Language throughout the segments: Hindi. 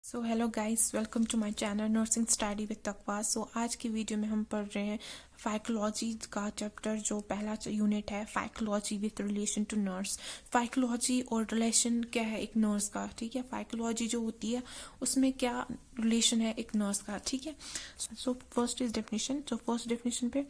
So hello guys, welcome to my channel nursing study with Taqwa. So आज की वीडियो में हम पढ़ रहे हैं फाइकोलॉजी का चैप्टर, जो पहला यूनिट है psychology with relation to nurse. Psychology और रिलेशन क्या है एक नर्स का, ठीक है। फाइकोलॉजी जो होती है उसमें क्या रिलेशन है एक नर्स का, ठीक है। So first is definition. तो फर्स्ट डेफिनेशन पे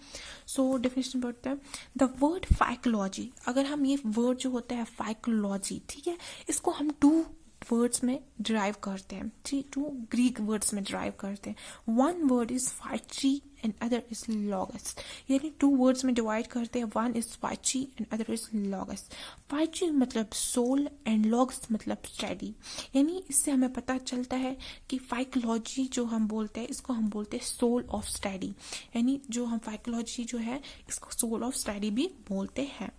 डेफिनेशन पढ़ते हैं। द वर्ड फाइकोलॉजी, अगर हम ये वर्ड जो होता है फाइकोलॉजी, ठीक है, इसको हम टू वर्ड्स में डिराइव करते हैं, ठीक, टू ग्रीक वर्ड्स में डिराइव करते हैं। One word is psyche and other is logos, यानी टू वर्ड्स में डिवाइड करते हैं। One is psyche and other is logos. Psyche मतलब सोल एंड लॉगस मतलब स्टडी, यानी इससे हमें पता चलता है कि फाइकोलॉजी जो हम बोलते हैं इसको हम बोलते हैं सोल ऑफ स्टडी, यानी जो हम फाइकोलॉजी जो है इसको सोल ऑफ स्टडी भी बोलते हैं।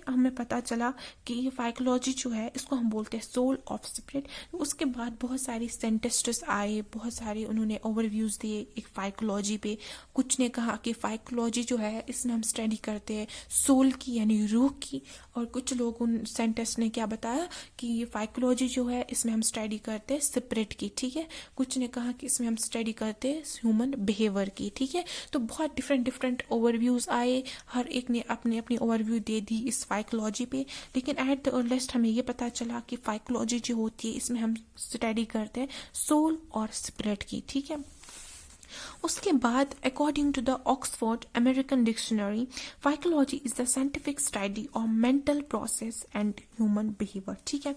हमें पता चला कि फाइकोलॉजी जो है इसको हम बोलते हैं सोल ऑफ स्पिरिट। उसके बाद बहुत सारे साइंटिस्ट्स आए, बहुत सारे उन्होंने ओवरव्यूज दिए एक फाइकोलॉजी पे। कुछ ने कहा कि फाइकोलॉजी जो है इसमें हम स्टडी करते हैं सोल की यानी रूह की, और कुछ लोग उन साइंटिस्ट ने क्या बताया कि ये फाइकोलॉजी जो है इसमें हम स्टडी करते हैं स्पिरिट की, ठीक है। कुछ ने कहा कि इसमें हम स्टडी करते हैं ह्यूमन बिहेवियर की, ठीक है। तो बहुत डिफरेंट डिफरेंट ओवरव्यूज आए, हर एक ने अपनी अपनी ओवरव्यू दे दी इस फाइकोलॉजी पे। लेकिन एट द अर्लीस्ट हमें ये पता चला कि फाइकोलॉजी जो होती है इसमें हम स्टडी करते हैं सोल और स्पिरिट की, ठीक है। उसके बाद according to the Oxford American dictionary, psychology is the scientific study of mental process and human behaviour, ठीक है।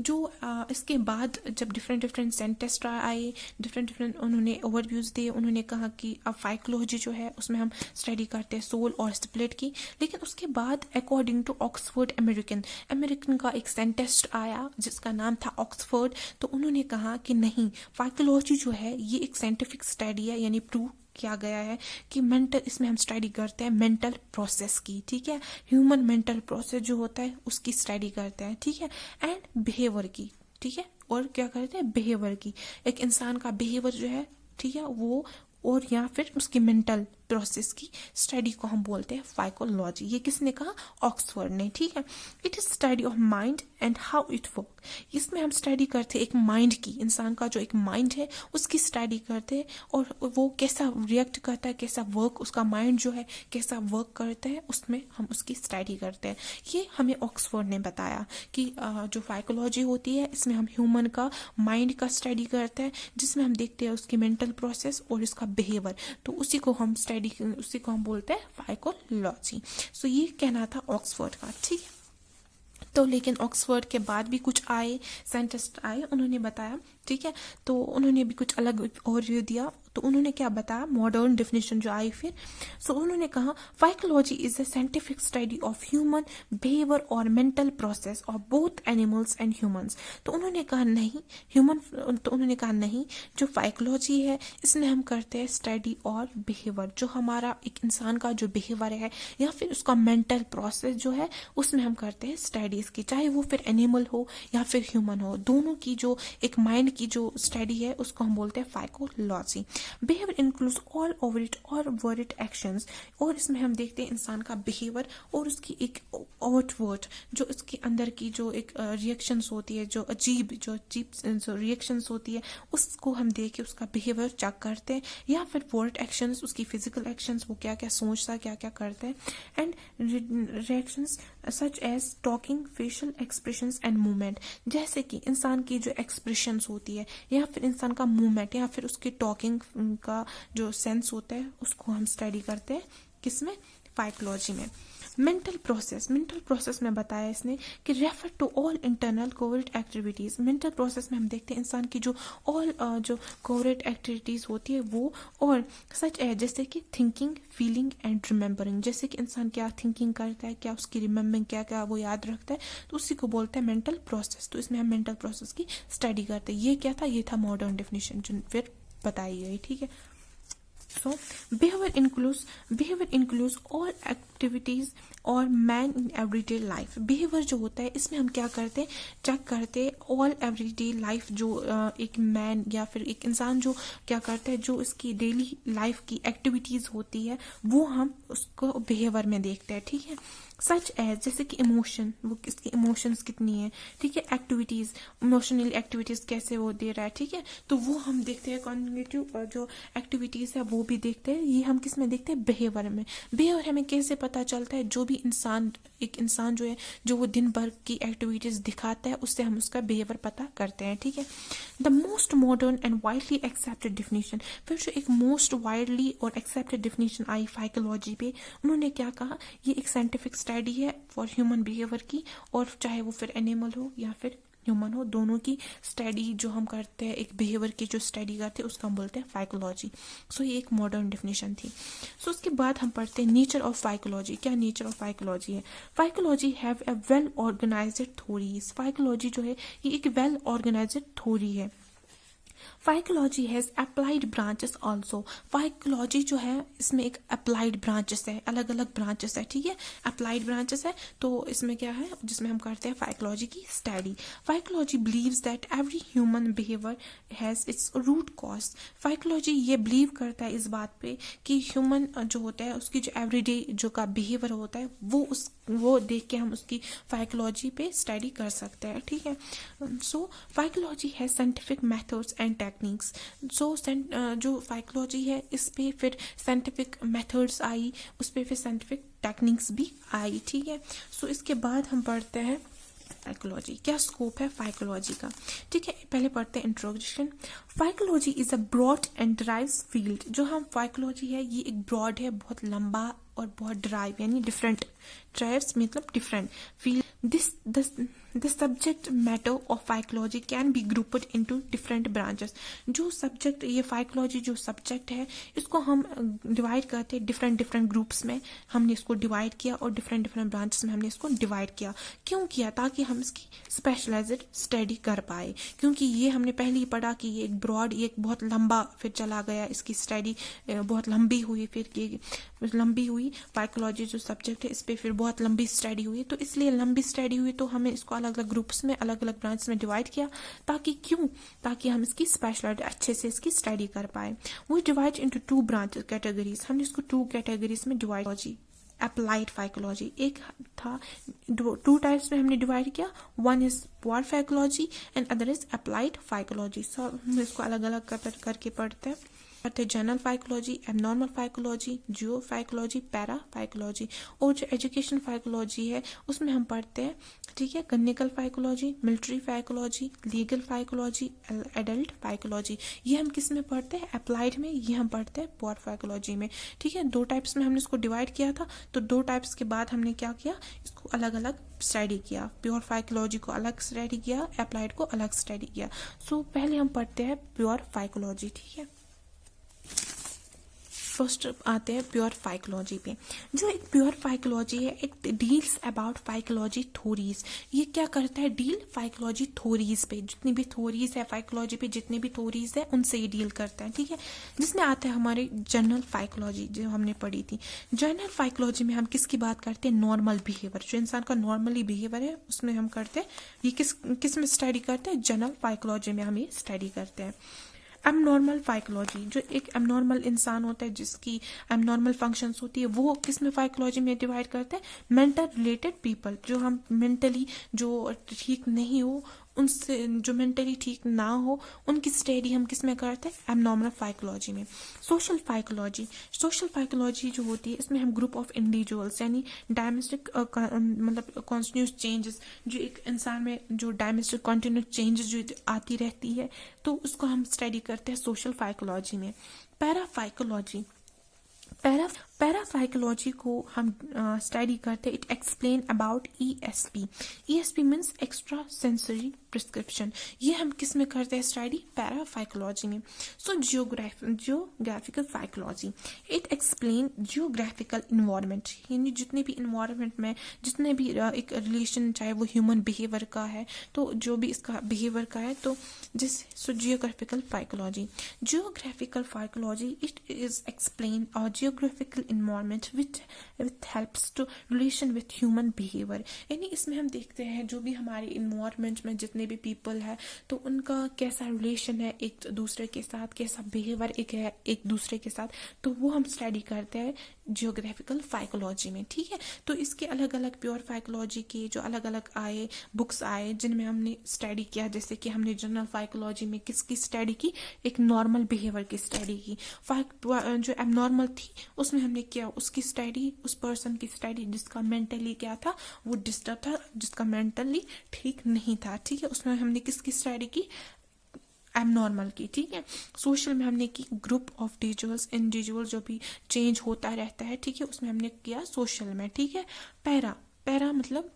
जो इसके बाद जब डिफरेंट डिफरेंट साइंटिस्ट आए, डिफरेंट डिफरेंट उन्होंने ओवरव्यूज दिए, उन्होंने कहा कि अब फाइकोलॉजी जो है उसमें हम स्टडी करते हैं सोल और स्पिरिट की। लेकिन उसके बाद अकॉर्डिंग टू ऑक्सफोर्ड अमेरिकन का एक साइंटिस्ट आया जिसका नाम था ऑक्सफोर्ड, तो उन्होंने कहा कि नहीं, फाइकोलॉजी जो है ये एक साइंटिफिक स्टडी है, यानी प्रूव किया गया है कि मेंटल, इसमें हम स्टडी करते हैं मेंटल प्रोसेस की, ठीक है। ह्यूमन मेंटल प्रोसेस जो होता है उसकी स्टडी करते हैं, ठीक है, एंड बिहेवियर की, ठीक है। और क्या करते हैं बिहेवियर की, एक इंसान का बिहेवियर जो है, ठीक है, वो और या फिर उसकी मेंटल प्रोसेस की स्टडी को हम बोलते हैं फाइकोलॉजी। ये किसने कहा? ऑक्सफोर्ड ने, ठीक है। It is study of mind and how it work. इसमें हम स्टडी करते हैं एक माइंड की, इंसान का जो एक माइंड है उसकी स्टडी करते हैं, और वो कैसा रिएक्ट करता है, कैसा वर्क उसका माइंड जो है कैसा वर्क करता है, उसमें हम उसकी स्टडी करते हैं। ये हमें ऑक्सफोर्ड ने बताया कि जो फाइकोलॉजी होती है इसमें हम ह्यूमन का माइंड का स्टडी करते हैं, जिसमें हम देखते हैं उसकी मेंटल प्रोसेस और इसका बिहेवियर, तो उसी को हम बोलते हैं फाइकोलॉजी। सो ये कहना था ऑक्सफोर्ड का, ठीक है। तो लेकिन ऑक्सफोर्ड के बाद भी कुछ आए साइंटिस्ट आए, उन्होंने बताया, ठीक है, तो उन्होंने भी कुछ अलग ओवरव्यू दिया। तो उन्होंने क्या बताया, मॉडर्न डेफिनेशन जो आई फिर, उन्होंने कहा psychology is a scientific study of human behaviour और mental process of both animals and humans. तो उन्होंने कहा नहीं, जो फाइकोलॉजी है इसमें हम करते हैं स्टडी और बिहेवियर, जो हमारा एक इंसान का जो बिहेवियर है या फिर उसका मेंटल प्रोसेस जो है उसमें हम करते हैं स्टडीज की, चाहे वो फिर एनिमल हो या फिर ह्यूमन हो, दोनों की जो एक माइंड की जो स्टडी है उसको हम बोलते हैं फाइकोलॉजी। बिहेवियर इंक्लूड्स ऑल ओवरिट और वर्ड एक्शंस, और इसमें हम देखते हैं इंसान का बिहेवियर और उसकी एक आउटवर्ड जो उसके अंदर की जो एक रिएक्शंस होती है, जो अजीब रिएक्शंस होती है, उसको हम देख के उसका बिहेवियर चेक करते हैं, या फिर वर्ड एक्शंस उसकी फिजिकल एक्शंस, वो क्या क्या सोचता है, क्या क्या करते हैं, and reactions such as talking, facial expressions and movement, जैसे कि इंसान की जो एक्सप्रेशंस होती है या फिर इंसान का मूवमेंट या फिर उसकी टॉकिंग का जो सेंस होता है उसको हम स्टडी करते हैं किसमें? फाइकोलॉजी में। मेंटल प्रोसेस में बताया इसने कि refer to all internal covert activities. Mental process में हम देखते हैं इंसान की जो ऑल जो कोवर्ट एक्टिविटीज होती है वो, और सच है जैसे कि थिंकिंग, फीलिंग एंड रिमेम्बरिंग, जैसे कि इंसान क्या थिंकिंग करता है, क्या उसकी रिमेम्बरिंग, क्या क्या वो याद रखता है, तो उसी को बोलते हैं मेंटल प्रोसेस। तो इसमें हम मेंटल प्रोसेस की स्टडी करते हैं। ये क्या था? ये था मॉडर्न डेफिनेशन जो फिर बताई गई, ठीक है। So, behavior includes all activities और man in everyday life. Behaviour जो होता है इसमें हम क्या करते हैं, चेक करते हैं ऑल एवरीडे लाइफ, जो एक मैन या फिर एक इंसान जो क्या करता है, जो इसकी डेली लाइफ की एक्टिविटीज होती है वो हम उसको बिहेवियर में देखते हैं, ठीक है। सच एज जैसे कि इमोशन, वो इसकी इमोशंस कितनी है, ठीक है। एक्टिविटीज, इमोशनल एक्टिविटीज कैसे वो दे रहा है, ठीक है, तो वो हम देखते हैं। कॉग्निटिव जो एक्टिविटीज है वो भी देखते हैं। ये हम किस में देखते हैं, बिहेवियर में। बिहेवियर हमें कैसे पता चलता है, जो भी इंसान, एक इंसान जो है जो वो दिन भर की एक्टिविटीज दिखाता है उससे हम उसका बिहेवियर पता करते हैं, ठीक है। The most modern and widely accepted definition, फिर जो एक मोस्ट वाइडली और एक्सेप्टेड डिफिनीशन आई साइकोलॉजी पे, उन्होंने क्या कहा, ये एक साइंटिफिक स्टडी है फॉर ह्यूमन बिहेवियर की, और चाहे वो फिर एनिमल हो या फिर ह्यूमन हो, दोनों की स्टडी जो हम करते हैं, एक बिहेवियर की जो स्टडी करते हैं उसको हम बोलते हैं साइकोलॉजी। सो ये एक मॉडर्न डेफिनेशन थी। सो उसके बाद हम पढ़ते हैं नेचर ऑफ साइकोलॉजी। क्या नेचर ऑफ साइकोलॉजी है, psychology have a well organised theories. Psychology जो है ये एक वेल ऑर्गेनाइज्ड थ्योरी है। Psychology has applied branches also. Psychology जो है इसमें एक अप्लाइड ब्रांचेस है, अलग अलग ब्रांचेस है, ठीक है। अप्लाइड ब्रांचेस है तो इसमें क्या है, जिसमें हम करते हैं साइकोलॉजी की study. Psychology believes that every human behaviour has its root cause. Psychology ये बिलीव करता है इस बात पे कि ह्यूमन जो होता है उसकी जो एवरीडे जो का बिहेवियर होता है वो देख के हम उसकी साइकोलॉजी पे स्टडी कर सकते हैं, ठीक है। सो साइकोलॉजी है साइंटिफिक मेथड्स एंड टेक्निक्स। सो जो साइकोलॉजी है इस पे फिर साइंटिफिक मेथड्स आई, उस पे फिर साइंटिफिक टेक्निक्स भी आई, ठीक है। सो इसके बाद हम पढ़ते हैं साइकोलॉजी, क्या स्कोप है साइकोलॉजी का, ठीक है। पहले पढ़ते हैं introduction. Psychology is a broad and drive field. जो हम साइकोलॉजी है ये एक ब्रॉड है, बहुत लंबा और बहुत ड्राइव, यानी डिफरेंट, ड्राइव्स मतलब different field. The subject matter of psychology can be grouped into different branches। जो सब्जेक्ट, ये साइकोलॉजी जो सब्जेक्ट है इसको हम डिवाइड करते हैं डिफरेंट ग्रुप्स में। हमने इसको डिवाइड किया और डिफरेंट ब्रांचेस में हमने इसको डिवाइड किया। क्यों किया, ताकि हम इसकी स्पेशलाइज्ड स्टडी कर पाए। क्योंकि ये हमने पहले ही पढ़ा कि ये एक ब्रॉड, ये एक बहुत लंबा फिर चला गया, इसकी स्टडी बहुत लंबी हुई, फिर ये लंबी हुई साइकोलॉजी जो सब्जेक्ट है इस पर फिर बहुत लंबी स्टडी हुई। तो इसलिए लंबी स्टडी हुई तो हमें इसको अलग अलग ग्रुप्स में, अलग अलग ब्रांच में डिवाइड किया, ताकि हम इसकी स्पेशल अच्छे से इसकी स्टडी कर पाए। We divide into 2 branch categories. हमने इसको 2 कैटेगरीज में डिवाइड, अप्लाइड साइकोलॉजी एक था, 2 टाइप्स में हमने डिवाइड किया। One is pure psychology and other is applied psychology. So हम इसको अलग अलग करके पढ़ते हैं। General psychology, abnormal psychology, geo psychology, para psychology. और जो एजुकेशन साइकोलॉजी है उसमें हम पढ़ते हैं, ठीक है, clinical psychology, military psychology, legal psychology, adult psychology. ये हम किस में पढ़ते हैं, अप्लाइड में। ये हम पढ़ते हैं प्योर साइकोलॉजी में, ठीक है। 2 टाइप्स में हमने इसको डिवाइड किया था, तो 2 टाइप्स के बाद हमने क्या किया, इसको अलग अलग स्टडी किया। प्योर साइकोलॉजी को अलग स्टडी किया, अप्लाइड को अलग स्टडी किया। सो पहले हम पढ़ते हैं प्योर साइकोलॉजी, ठीक है। फर्स्ट आते हैं प्योर साइकोलॉजी पे। जो एक प्योर साइकोलॉजी है, it deals about psychology theories. ये क्या करता है, डील साइकोलॉजी थ्योरीज पे। जितनी भी थ्योरीज है साइकोलॉजी पे, जितनी भी थ्योरीज है उनसे ये डील करता है, ठीक है। जिसमें आता है हमारी जनरल साइकोलॉजी जो हमने पढ़ी थी। जनरल साइकोलॉजी में हम किसकी बात करते हैं, नॉर्मल बिहेवियर, जो इंसान का नॉर्मली बिहेवियर है उसमें हम करते हैं। ये किस में स्टडी करते हैं, जनरल साइकोलॉजी में हम ये स्टडी करते हैं। एबनॉर्मल साइकोलॉजी, जो एक एबनॉर्मल इंसान होता है जिसकी एबनॉर्मल फंक्शंस होती है, वो किसमें साइकोलॉजी में डिवाइड करते हैं, मेंटल रिलेटेड पीपल। जो हम मेंटली जो ठीक नहीं हो, उनसे जो मेंटली ठीक ना हो, उनकी स्टडी हम किस में करते हैं, एबनॉर्मल साइकोलॉजी में। सोशल साइकोलॉजी जो होती है इसमें हम ग्रुप ऑफ इंडिविजुअल्स, यानी डायमेस्टिक मतलब कॉन्टिन्यूस चेंजेस, जो एक इंसान में जो डायमेस्टिक कॉन्टिन्यूस चेंजेस जो आती रहती है, तो उसको हम स्टडी करते हैं सोशल साइकोलॉजी में। पैरा साइकोलॉजी को हम स्टडी करते हैं। It explain about ESP means extra sensory prescription. ये हम किस में करते हैं स्टडी? पैराफाइकोलॉजी में। So geographical psychology, it explain geographical environment, यानी जितने भी इन्वायरमेंट में जितने भी एक रिलेशन, चाहे वो ह्यूमन बिहेवियर का है, तो जो भी इसका बिहेवियर का है, तो so geographical psychology it is explain और geographical environment which helps to relation with human behaviour. यानी इसमें हम देखते हैं जो भी हमारे इन्वायरमेंट में जितने भी पीपल है, तो उनका कैसा रिलेशन है एक दूसरे के साथ, कैसा बिहेवियर एक दूसरे के साथ, तो वो हम स्टडी करते हैं जियोग्राफिकल फाइकोलॉजी में। ठीक है, तो इसके अलग अलग प्योर फाइकोलॉजी के जो अलग अलग आए बुक्स आए जिनमें हमने स्टडी किया, जैसे कि हमने जनरल फाइकोलॉजी में किसकी स्टडी की? एक नॉर्मल बिहेवियर की स्टडी की। जो एबनॉर्मल थी उसमें हमने किया उसकी स्टडी, उस पर्सन की स्टडी जिसका मेंटली क्या था, वो डिस्टर्ब था, जिसका मेंटली ठीक नहीं था। ठीक है, उसमें हमने किसकी स्टडी की? एबनॉर्मल की। ठीक है, सोशल में हमने की ग्रुप ऑफ इंडिविजुअल जो भी चेंज होता रहता है। ठीक है, उसमें हमने किया सोशल में। ठीक है, पैरा मतलब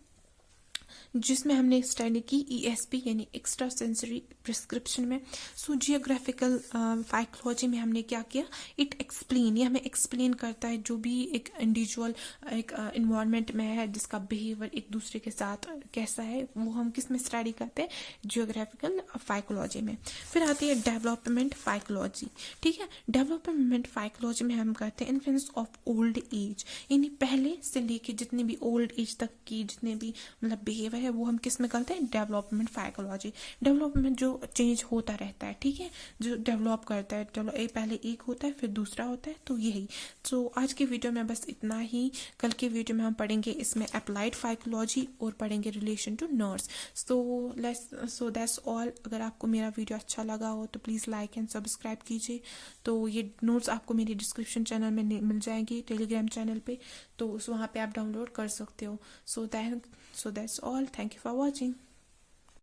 जिसमें हमने स्टडी की ESP यानी एक्स्ट्रा सेंसरी प्रिस्क्रिप्शन में। सो जियोग्राफिकल फाइकोलॉजी में हमने क्या किया? इट एक्सप्लेन, ये हमें एक्सप्लेन करता है जो भी एक इंडिविजुअल एक इन्वायरमेंट में है, जिसका बिहेवियर एक दूसरे के साथ कैसा है, वो हम किस में स्टडी करते हैं? जियोग्राफिकल फाइकोलॉजी में। फिर आती है डेवलपमेंट फाइकोलॉजी। ठीक है, डेवलपमेंट फाइकोलॉजी में हम करते हैं इन्फ्लुएंस ऑफ ओल्ड एज, यानी पहले से लेके जितने भी ओल्ड एज तक की जितने भी मतलब बिहेवियर है, वो हम किस में करते हैं? Development phycology. डेवलपमेंट जो चेंज होता रहता है, ठीक है, जो डेवलप करता है, चलो पहले एक होता है फिर दूसरा होता है, तो यही। तो आज के वीडियो में बस इतना ही। कल के वीडियो में हम पढ़ेंगे इसमें अप्लाइड फाइकोलॉजी और पढ़ेंगे relation to nurse. So that's all. अगर आपको मेरा वीडियो अच्छा लगा हो तो प्लीज़ लाइक एंड सब्सक्राइब कीजिए। तो ये नोट्स आपको मेरे डिस्क्रिप्शन चैनल में मिल जाएंगी, टेलीग्राम चैनल पे, तो वहाँ पे आप डाउनलोड कर सकते हो। सो that's all. Thank you for watching.